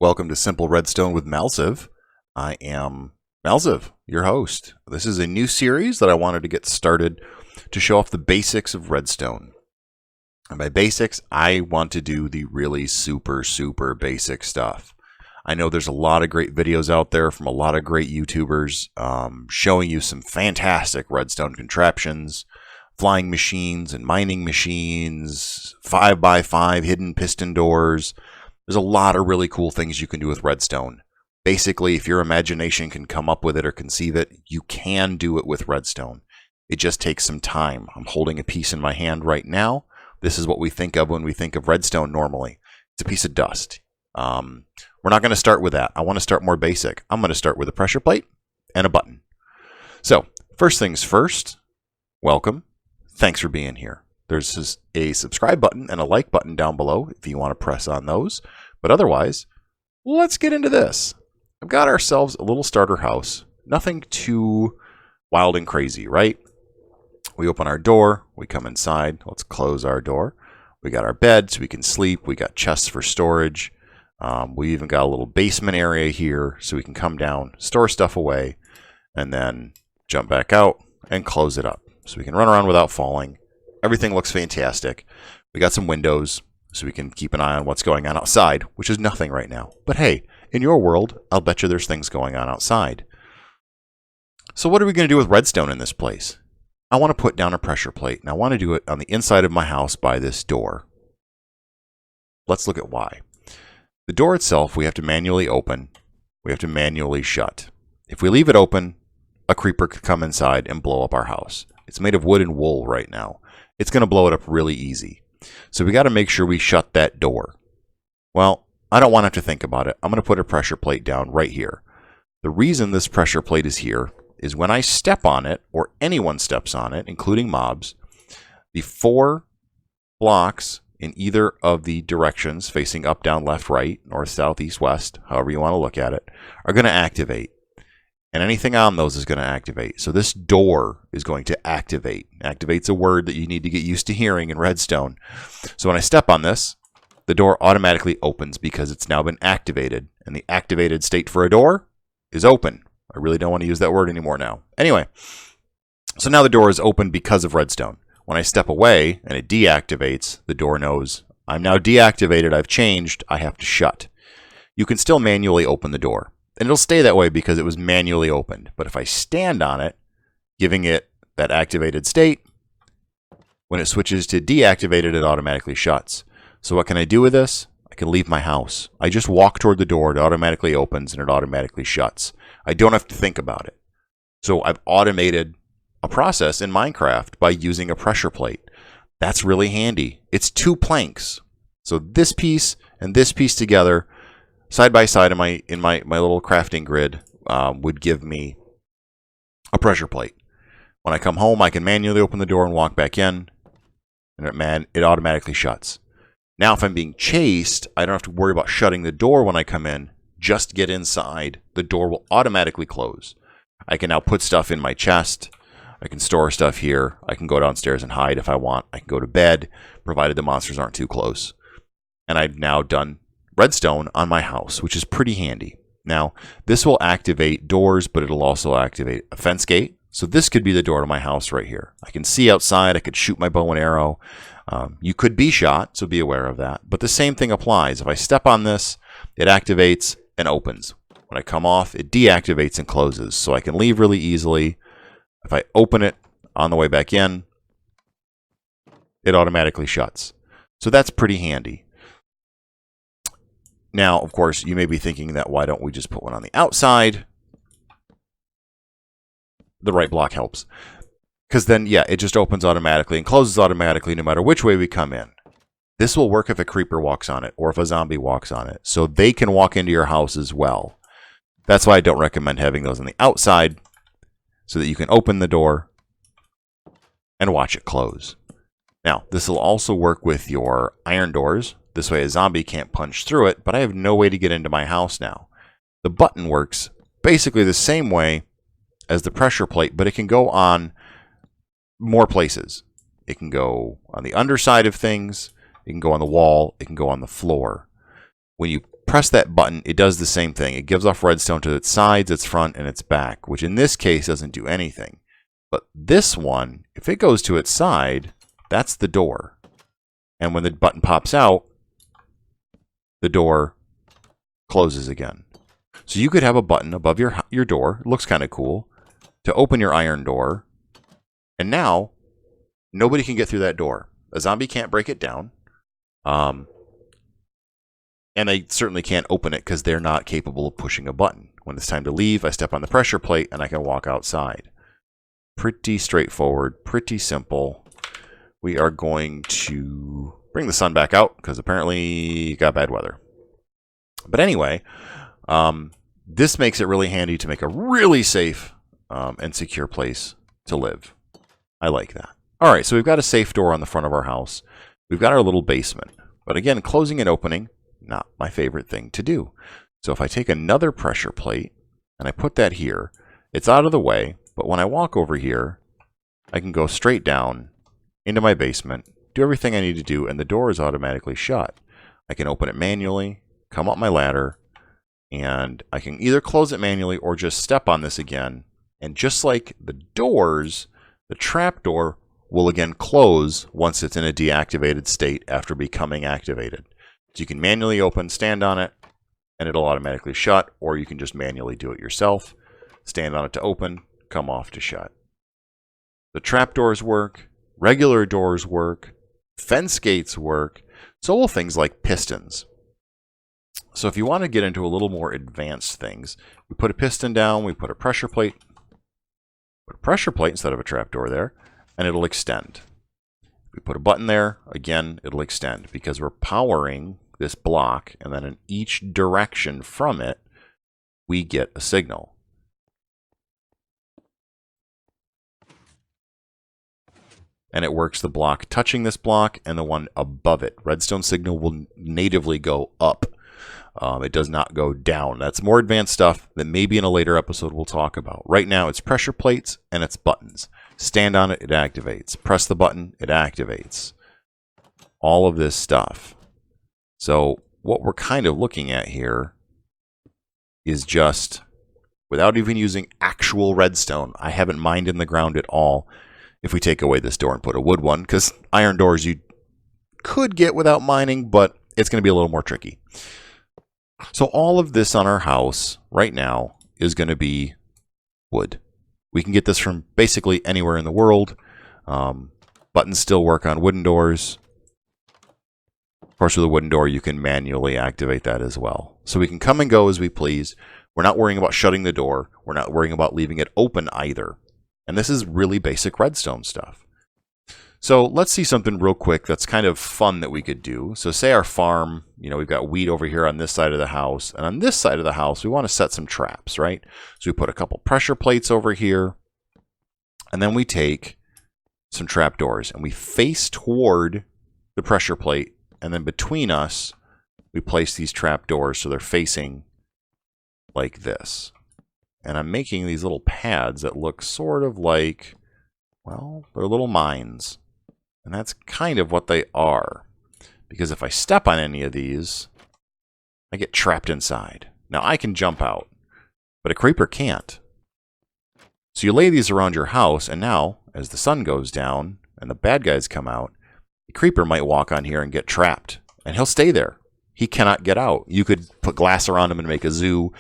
Welcome to Simple Redstone with Malziv. I am Malziv, your host. This is a new series that I wanted to get started to show off the basics of Redstone. And by basics, I want to do the really super basic stuff. I know there's a lot of great videos out there from a lot of great YouTubers showing you some fantastic redstone contraptions, flying machines and mining machines, 5x5 hidden piston doors. There's a lot of really cool things you can do with redstone. Basically, if your imagination can come up with it or conceive it, you can do it with redstone. It just takes some time. I'm holding a piece in my hand right now. This is what we think of when we think of redstone normally. It's a piece of dust. We're not going to start with that. I want to start more basic. I'm going to start with a pressure plate and a button. So, first things first, welcome. Thanks for being here. There's a subscribe button and a like button down below if you want to press on those. But otherwise, let's get into this. I've got ourselves a little starter house. Nothing too wild and crazy, right? We open our door. We come inside. Let's close our door. We got our bed so we can sleep. We got chests for storage. We even got a little basement area here so we can come down, store stuff away, and then jump back out and close it up. So we can run around without falling. Everything looks fantastic. We got some windows so we can keep an eye on what's going on outside, which is nothing right now. But hey, in your world, I'll bet you there's things going on outside. So what are we going to do with redstone in this place? I want to put down a pressure plate, and I want to do it on the inside of my house by this door. Let's look at why. The door itself, we have to manually open. We have to manually shut. If we leave it open, a creeper could come inside and blow up our house. It's made of wood and wool right now. It's going to blow it up really easy. So we got to make sure we shut that door. Well, I don't want to have to think about it. I'm going to put a pressure plate down right here. The reason this pressure plate is here is when I step on it, or anyone steps on it, including mobs, the 4 blocks in either of the directions, facing up, down, left, right, north, south, east, west, however you want to look at it, are going to activate. And anything on those is going to activate. So this door is going to activate. Activate's a word that you need to get used to hearing in redstone. So when I step on this, the door automatically opens because it's now been activated. And the activated state for a door is open. I really don't want to use that word anymore now. Anyway, so now the door is open because of redstone. When I step away and it deactivates, the door knows I'm now deactivated, I've changed, I have to shut. You can still manually open the door. And it'll stay that way because it was manually opened. But if I stand on it, giving it that activated state, when it switches to deactivated, it automatically shuts. So what can I do with this? I can leave my house. I just walk toward the door, it automatically opens, and it automatically shuts. I don't have to think about it. So I've automated a process in Minecraft by using a pressure plate. That's really handy. It's 2 planks. So this piece and this piece together, side by side in my little crafting grid, would give me a pressure plate. When I come home, I can manually open the door and walk back in, and it automatically shuts. Now, if I'm being chased, I don't have to worry about shutting the door when I come in. Just get inside. The door will automatically close. I can now put stuff in my chest. I can store stuff here. I can go downstairs and hide if I want. I can go to bed, provided the monsters aren't too close. And I've now done redstone on my house, which is pretty handy. Now, this will activate doors, but it'll also activate a fence gate. So this could be the door to my house right here. I can see outside. I could shoot my bow and arrow. You could be shot, so be aware of that. But the same thing applies. If I step on this, it activates and opens. When I come off, it deactivates and closes. So I can leave really easily. If I open it on the way back in, it automatically shuts. So that's pretty handy. Now, of course, you may be thinking that why don't we just put one on the outside? The right block helps. Because then, yeah, it just opens automatically and closes automatically no matter which way we come in. This will work if a creeper walks on it or if a zombie walks on it. So they can walk into your house as well. That's why I don't recommend having those on the outside, so that you can open the door and watch it close. Now, this will also work with your iron doors. This way a zombie can't punch through it, but I have no way to get into my house now. The button works basically the same way as the pressure plate, but it can go on more places. It can go on the underside of things, it can go on the wall, it can go on the floor. when you press that button, it does the same thing. It gives off redstone to its sides, its front, and its back, which in this case doesn't do anything. But this one, if it goes to its side, that's the door. And when the button pops out, the door closes again. So you could have a button above your door, it looks kind of cool, to open your iron door. And now, nobody can get through that door. A zombie can't break it down. And they certainly can't open it because they're not capable of pushing a button. When it's time to leave, I step on the pressure plate and I can walk outside. Pretty straightforward, pretty simple. We are going to bring the sun back out because apparently you got bad weather. But anyway, this makes it really handy to make a really safe and secure place to live. I like that. All right, so we've got a safe door on the front of our house. We've got our little basement. But again, closing and opening, not my favorite thing to do. So if I take another pressure plate and I put that here, it's out of the way. But when I walk over here, I can go straight down into my basement, do everything I need to do, and the door is automatically shut. I can open it manually, come up my ladder, and I can either close it manually or just step on this again. And just like the doors, the trap door will again close once it's in a deactivated state after becoming activated. So you can manually open, stand on it, and it'll automatically shut, or you can just manually do it yourself. Stand on it to open, come off to shut. The trap doors work, regular doors work, fence gates work, so will things like pistons. So if you want to get into a little more advanced things, we put a piston down, we put a pressure plate instead of a trap door there, and it'll extend. We put a button there, again, it'll extend because we're powering this block, and then in each direction from it, we get a signal. And it works the block touching this block and the one above it. Redstone signal will natively go up. It does not go down. That's more advanced stuff that maybe in a later episode we'll talk about. Right now it's pressure plates and it's buttons. Stand on it, it activates. Press the button, it activates. All of this stuff. So what we're kind of looking at here is just, without even using actual redstone, I haven't mined in the ground at all if we take away this door and put a wood one, because iron doors you could get without mining, but it's going to be a little more tricky. So all of this on our house right now is going to be wood. We can get this from basically anywhere in the world. Buttons still work on wooden doors. Of course, with a wooden door, you can manually activate that as well. So we can come and go as we please. We're not worrying about shutting the door. We're not worrying about leaving it open either. And this is really basic redstone stuff. So let's see something real quick that's kind of fun that we could do. So say our farm, we've got wheat over here on this side of the house. And on this side of the house, we want to set some traps, right? So we put a couple pressure plates over here. And then we take some trap doors and we face toward the pressure plate. And then between us, we place these trap doors so they're facing like this. And I'm making these little pads that look sort of like, well, they're little mines. And that's kind of what they are. Because if I step on any of these, I get trapped inside. Now I can jump out, but a creeper can't. So you lay these around your house, and now, as the sun goes down and the bad guys come out, the creeper might walk on here and get trapped. And he'll stay there. He cannot get out. You could put glass around him and make a zoo.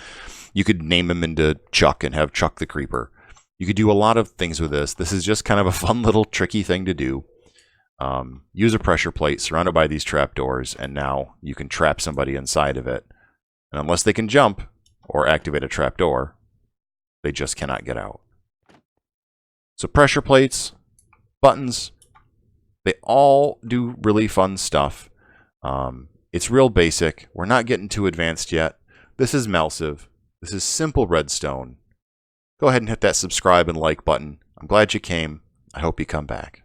You could name him into Chuck and have Chuck the Creeper. You could do a lot of things with this. This is just kind of a fun little tricky thing to do. Use a pressure plate surrounded by these trapdoors, and now you can trap somebody inside of it. And unless they can jump or activate a trapdoor, they just cannot get out. So pressure plates, buttons, they all do really fun stuff. It's real basic. We're not getting too advanced yet. This is Malsiv. This is simple redstone. Go ahead and hit that subscribe and like button. I'm glad you came. I hope you come back.